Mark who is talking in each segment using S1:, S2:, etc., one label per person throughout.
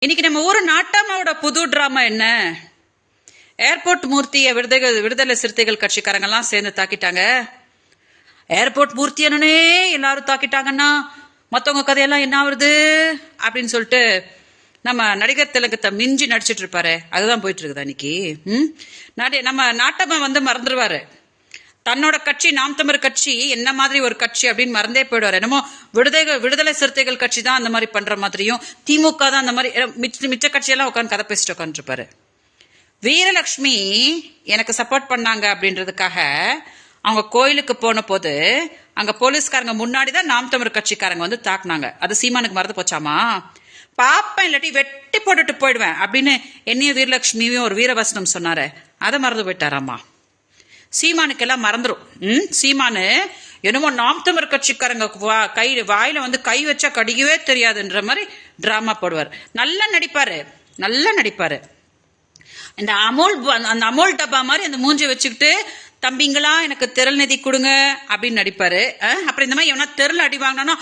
S1: இன்னைக்கு நம்ம ஊரு நாட்டாமாவோட புது டிராமா என்ன? ஏர்போர்ட் மூர்த்தியை விடுதலை சிறுத்தைகள் கட்சிக்காரங்க எல்லாம் சேர்ந்து தாக்கிட்டாங்க. ஏர்போர்ட் மூர்த்தி என்னன்னே எல்லாரும் தாக்கிட்டாங்கன்னா மத்தவங்க கதையெல்லாம் என்ன ஆகுது அப்படின்னு சொல்லிட்டு நம்ம நடிகர் திலகத்தை மிஞ்சி நடிச்சிட்டு இருப்பாரு. அதுதான் போயிட்டு இருக்குது அன்னைக்கு. நம்ம நாட்டமா மறந்துடுவாரு. தன்னோட கட்சி நாம் தமிழர் கட்சி என்ன மாதிரி ஒரு கட்சி அப்படின்னு மறந்தே போயிடுவார். என்னமோ விடுதலை சிறுத்தைகள் கட்சி தான் அந்த மாதிரி பண்ற மாதிரியும், திமுக தான் அந்த மாதிரி மிச்ச கட்சியெல்லாம் உட்காந்து கதை பேசிட்டு உட்காந்துருப்பாரு. வீரலட்சுமி எனக்கு சப்போர்ட் பண்ணாங்க அப்படின்றதுக்காக அவங்க கோயிலுக்கு போன போது அங்க போலீஸ்காரங்க முன்னாடிதான் நாம் தமிழர் கட்சிக்காரங்க தாக்குனாங்க. அது சீமானுக்கு மறந்து போச்சாமா? பாப்பேன் இல்லாட்டி வெட்டி போட்டுட்டு போயிடுவேன் அப்படின்னு என்னையும் வீரலட்சுமியும் ஒரு வீரவசனம் சொன்னாரு. அதை மறந்து போயிட்டாராமா. சீமானுக்கு எல்லாம் மறந்துடும். சீமானு என்னமோ நாம் தமிழர் கட்சிக்காரங்க வாயில கை வச்சா கடிக்கவே தெரியாதுன்ற மாதிரி டிராமா போடுவார். நல்லா நடிப்பாரு. இந்த அமோல் டப்பா மாதிரி அந்த மூஞ்சி வச்சுக்கிட்டு தம்பிங்களா எனக்கு திரள் நிதி கொடுங்க அப்படின்னு நடிப்பாரு. அப்புறம் இந்த மாதிரி எவனா தெருள் அடி வாங்கினா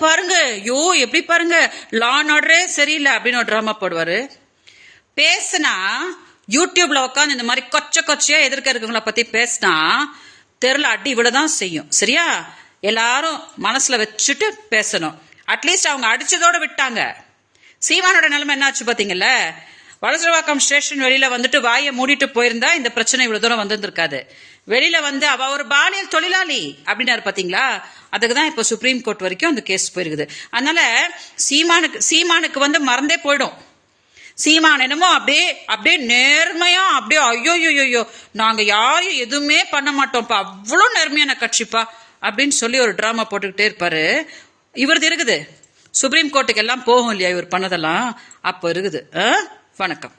S1: பாருங்க யோ எப்படி பாருங்க லா அண்ட் ஆர்டரே சரியில்லை அப்படின்னு ஒரு டிராமா போடுவாரு. பேசுனா யூடியூப்ல உட்காந்து இந்த மாதிரி கொச்சையா எதிர்க்க இருக்கவங்கள பத்தி பேசினா தெருல அடி விடதான் செய்யும். சரியா? எல்லாரும் மனசுல வச்சுட்டு பேசணும். அட்லீஸ்ட் அவங்க அடிச்சதோட விட்டாங்க. சீமானோட நிலைமை என்ன ஆச்சு பாத்தீங்கல்ல? வலசரவாக்கம் ஸ்டேஷன் வெளியில வாயை மூடிட்டு போயிருந்தா இந்த பிரச்சனை இவ்வளவு தூரம் வந்திருக்காது. வெளியில அவ ஒரு பாலியல் தொழிலாளி அப்படின்னாரு பாத்தீங்களா? அதுக்குதான் இப்ப சுப்ரீம் கோர்ட் வரைக்கும் அந்த கேஸ் போயிருக்குது. அதனால சீமானுக்கு மறந்தே போயிடும். சீமான் என்னமோ அப்படியே நேர்மையா அப்படியே ஐயோ நாங்க யாரையும் எதுவுமே பண்ண மாட்டோம்ப்பா, அவ்வளவு நேர்மையான கட்சிப்பா அப்படின்னு சொல்லி ஒரு டிராமா போட்டுக்கிட்டே இருப்பாரு. இவரது இருக்குது சுப்ரீம் கோர்ட்டுக்கு எல்லாம் போகும் இல்லையா இவர் பண்ணதெல்லாம், அப்ப இருக்குது. வணக்கம்.